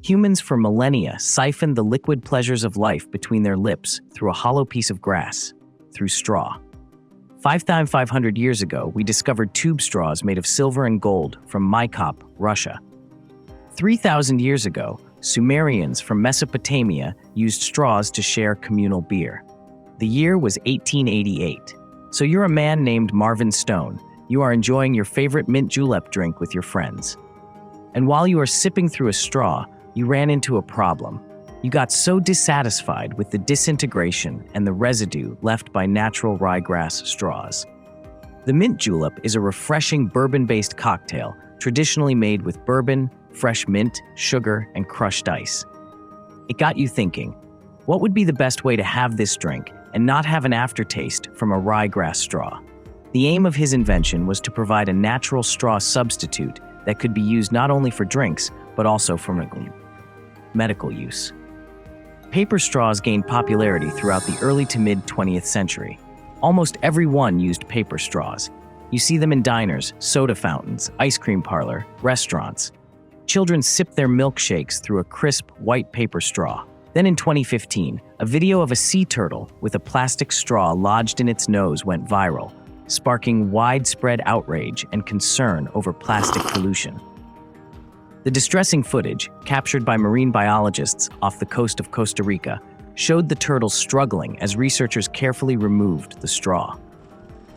Humans for millennia siphoned the liquid pleasures of life between their lips through a hollow piece of grass, through straw. 5,500 years ago, we discovered tube straws made of silver and gold from Maikop, Russia. 3,000 years ago, Sumerians from Mesopotamia used straws to share communal beer. The year was 1888. So you're a man named Marvin Stone. You are enjoying your favorite mint julep drink with your friends. And while you are sipping through a straw, you ran into a problem. You got so dissatisfied with the disintegration and the residue left by natural ryegrass straws. The mint julep is a refreshing bourbon-based cocktail traditionally made with bourbon, fresh mint, sugar, and crushed ice. It got you thinking, what would be the best way to have this drink and not have an aftertaste from a ryegrass straw? The aim of his invention was to provide a natural straw substitute that could be used not only for drinks, but also for medical use. Paper straws gained popularity throughout the early to mid-20th century. Almost everyone used paper straws. You see them in diners, soda fountains, ice cream parlor, restaurants. Children sip their milkshakes through a crisp, white paper straw. Then in 2015, a video of a sea turtle with a plastic straw lodged in its nose went viral, sparking widespread outrage and concern over plastic pollution. The distressing footage, captured by marine biologists off the coast of Costa Rica, showed the turtle struggling as researchers carefully removed the straw.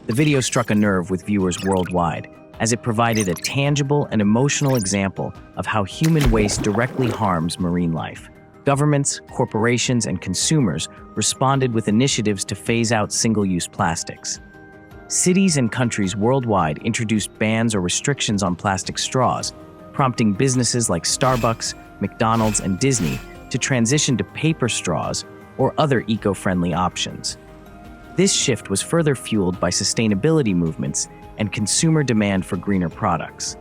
The video struck a nerve with viewers worldwide, as it provided a tangible and emotional example of how human waste directly harms marine life. Governments, corporations, and consumers responded with initiatives to phase out single-use plastics. Cities and countries worldwide introduced bans or restrictions on plastic straws, prompting businesses like Starbucks, McDonald's, and Disney to transition to paper straws or other eco-friendly options. This shift was further fueled by sustainability movements and consumer demand for greener products.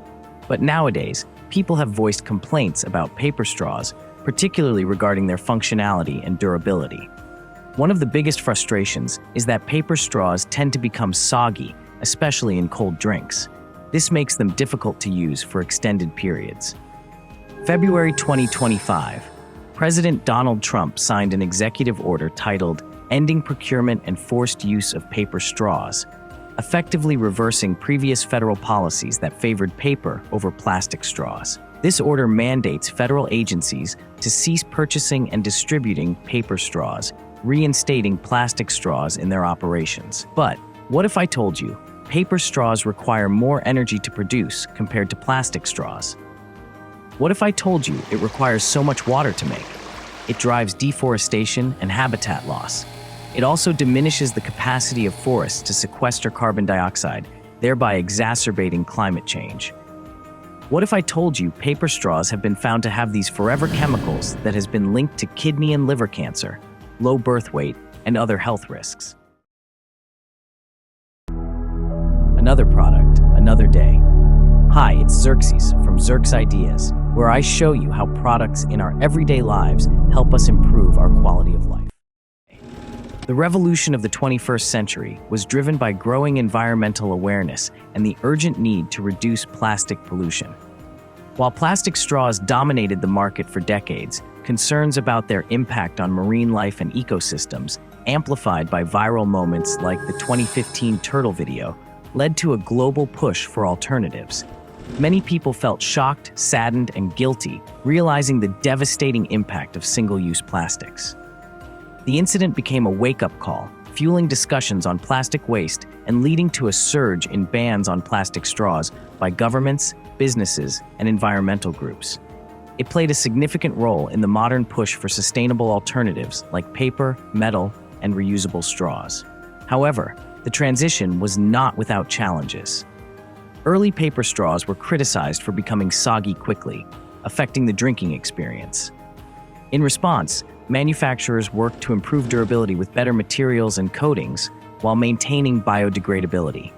But nowadays, people have voiced complaints about paper straws, particularly regarding their functionality and durability. One of the biggest frustrations is that paper straws tend to become soggy, especially in cold drinks. This makes them difficult to use for extended periods. February 2025, President Donald Trump signed an executive order titled Ending Procurement and Forced Use of Paper Straws, effectively reversing previous federal policies that favored paper over plastic straws. This order mandates federal agencies to cease purchasing and distributing paper straws, reinstating plastic straws in their operations. But what if I told you paper straws require more energy to produce compared to plastic straws? What if I told you it requires so much water to make? It drives deforestation and habitat loss. It also diminishes the capacity of forests to sequester carbon dioxide, thereby exacerbating climate change. What if I told you paper straws have been found to have these forever chemicals that has been linked to kidney and liver cancer, low birth weight, and other health risks? Another product, another day. Hi, it's Xerxes from Xerx Ideas, where I show you how products in our everyday lives help us improve our quality of life. The revolution of the 21st century was driven by growing environmental awareness and the urgent need to reduce plastic pollution. While plastic straws dominated the market for decades, concerns about their impact on marine life and ecosystems, amplified by viral moments like the 2015 turtle video, led to a global push for alternatives. Many people felt shocked, saddened, and guilty, realizing the devastating impact of single-use plastics. The incident became a wake-up call, fueling discussions on plastic waste and leading to a surge in bans on plastic straws by governments, businesses, and environmental groups. It played a significant role in the modern push for sustainable alternatives like paper, metal, and reusable straws. However, the transition was not without challenges. Early paper straws were criticized for becoming soggy quickly, affecting the drinking experience. In response, manufacturers worked to improve durability with better materials and coatings while maintaining biodegradability.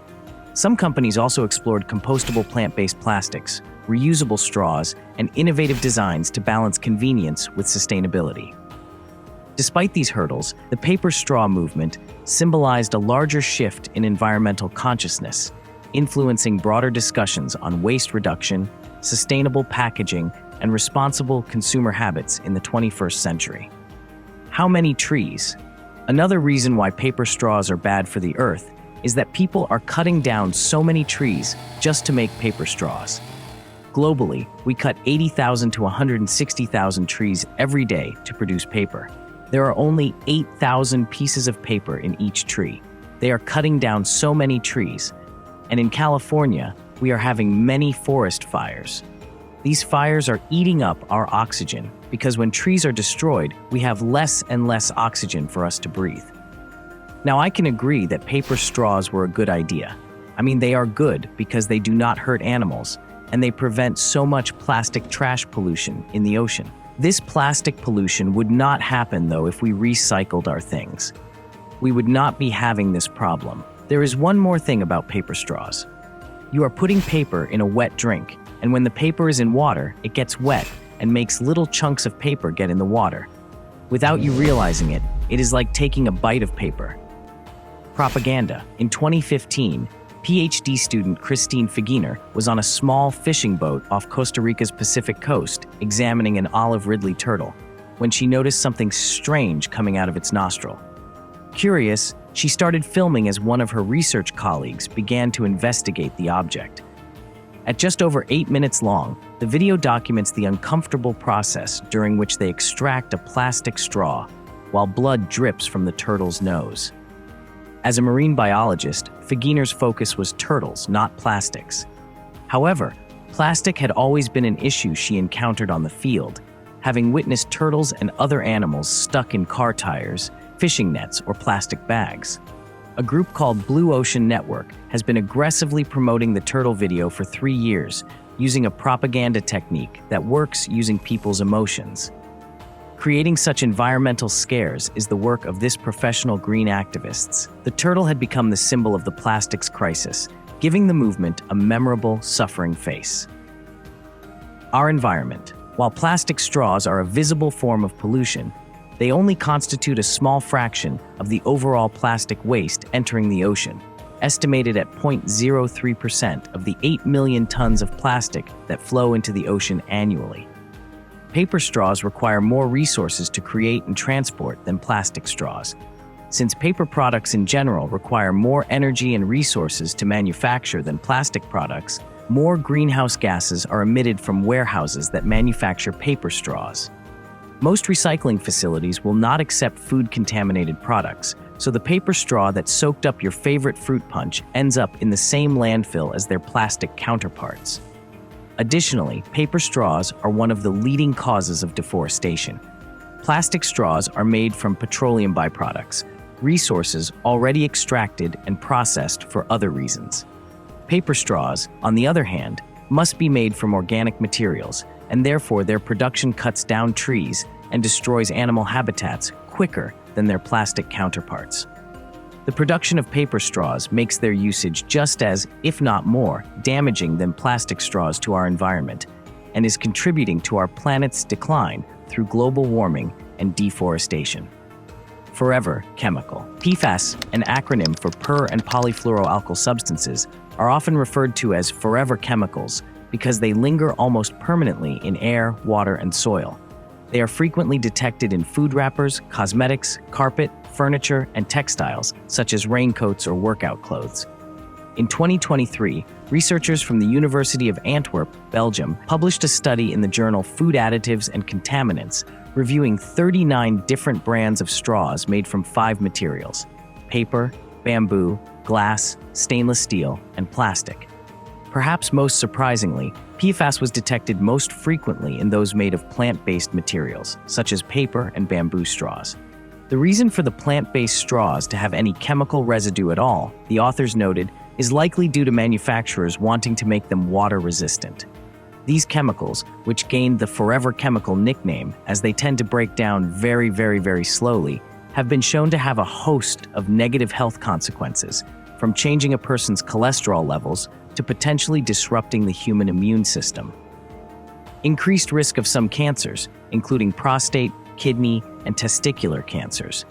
Some companies also explored compostable plant-based plastics, reusable straws, and innovative designs to balance convenience with sustainability. Despite these hurdles, the paper straw movement symbolized a larger shift in environmental consciousness, influencing broader discussions on waste reduction, sustainable packaging, and responsible consumer habits in the 21st century. How many trees? Another reason why paper straws are bad for the earth is that people are cutting down so many trees just to make paper straws. Globally, we cut 80,000 to 160,000 trees every day to produce paper. There are only 8,000 pieces of paper in each tree. They are cutting down so many trees. And in California, we are having many forest fires. These fires are eating up our oxygen because when trees are destroyed, we have less and less oxygen for us to breathe. Now, I can agree that paper straws were a good idea. I mean, they are good because they do not hurt animals, and they prevent so much plastic trash pollution in the ocean. This plastic pollution would not happen, though, if we recycled our things. We would not be having this problem. There is one more thing about paper straws. You are putting paper in a wet drink, and when the paper is in water, it gets wet and makes little chunks of paper get in the water. Without you realizing it, it is like taking a bite of paper. Propaganda. In 2015, PhD student Christine Figiner was on a small fishing boat off Costa Rica's Pacific coast, examining an olive ridley turtle, when she noticed something strange coming out of its nostril. Curious, she started filming as one of her research colleagues began to investigate the object. At just over 8 minutes long, the video documents the uncomfortable process during which they extract a plastic straw while blood drips from the turtle's nose. As a marine biologist, Figiner's focus was turtles, not plastics. However, plastic had always been an issue she encountered on the field, having witnessed turtles and other animals stuck in car tires, fishing nets, or plastic bags. A group called Blue Ocean Network has been aggressively promoting the turtle video for 3 years, using a propaganda technique that works using people's emotions. Creating such environmental scares is the work of this professional green activists. The turtle had become the symbol of the plastics crisis, giving the movement a memorable, suffering face. Our environment. While plastic straws are a visible form of pollution, they only constitute a small fraction of the overall plastic waste entering the ocean, estimated at 0.03% of the 8 million tons of plastic that flow into the ocean annually. Paper straws require more resources to create and transport than plastic straws. Since paper products in general require more energy and resources to manufacture than plastic products, more greenhouse gases are emitted from warehouses that manufacture paper straws. Most recycling facilities will not accept food-contaminated products, so the paper straw that soaked up your favorite fruit punch ends up in the same landfill as their plastic counterparts. Additionally, paper straws are one of the leading causes of deforestation. Plastic straws are made from petroleum byproducts, resources already extracted and processed for other reasons. Paper straws, on the other hand, must be made from organic materials, and therefore their production cuts down trees and destroys animal habitats quicker than their plastic counterparts. The production of paper straws makes their usage just as, if not more, damaging than plastic straws to our environment, and is contributing to our planet's decline through global warming and deforestation. Forever chemical. PFAS, an acronym for per- and polyfluoroalkyl substances, are often referred to as forever chemicals because they linger almost permanently in air, water, and soil. They are frequently detected in food wrappers, cosmetics, carpet, furniture, and textiles, such as raincoats or workout clothes. In 2023, researchers from the University of Antwerp, Belgium, published a study in the journal Food Additives and Contaminants, reviewing 39 different brands of straws made from 5 materials: paper, bamboo, glass, stainless steel, and plastic. Perhaps most surprisingly, PFAS was detected most frequently in those made of plant-based materials, such as paper and bamboo straws. The reason for the plant-based straws to have any chemical residue at all, the authors noted, is likely due to manufacturers wanting to make them water-resistant. These chemicals, which gained the forever chemical nickname as they tend to break down very slowly, have been shown to have a host of negative health consequences, from changing a person's cholesterol levels to potentially disrupting the human immune system. Increased risk of some cancers, including prostate, kidney, and testicular cancers.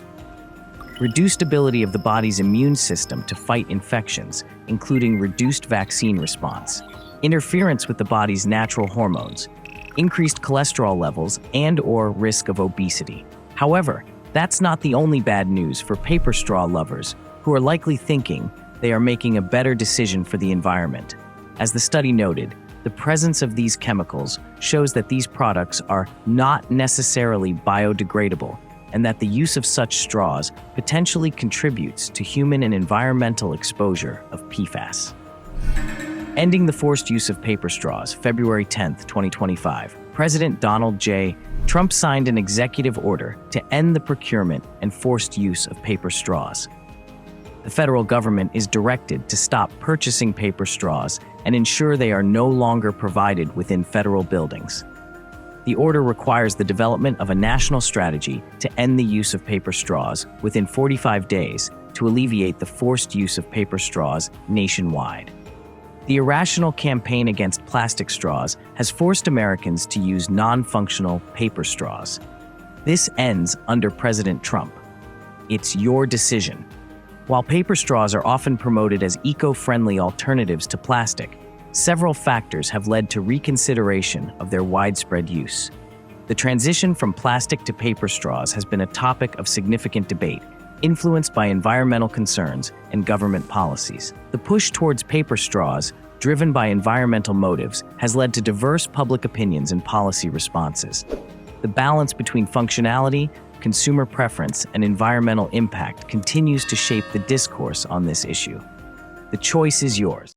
Reduced ability of the body's immune system to fight infections, including reduced vaccine response. Interference with the body's natural hormones. increased cholesterol levels, and/or risk of obesity. However, that's not the only bad news for paper straw lovers, who are likely thinking they are making a better decision for the environment. As the study noted, the presence of these chemicals shows that these products are not necessarily biodegradable, and that the use of such straws potentially contributes to human and environmental exposure of PFAS. Ending the forced use of paper straws, February 10, 2025. President Donald J. Trump signed an executive order to end the procurement and forced use of paper straws. The federal government is directed to stop purchasing paper straws and ensure they are no longer provided within federal buildings. The order requires the development of a national strategy to end the use of paper straws within 45 days to alleviate the forced use of paper straws nationwide. The irrational campaign against plastic straws has forced Americans to use non-functional paper straws. This ends under President Trump. It's your decision. While paper straws are often promoted as eco-friendly alternatives to plastic, several factors have led to reconsideration of their widespread use. The transition from plastic to paper straws has been a topic of significant debate, influenced by environmental concerns and government policies. The push towards paper straws, driven by environmental motives, has led to diverse public opinions and policy responses. The balance between functionality, consumer preference, and environmental impact continues to shape the discourse on this issue. The choice is yours.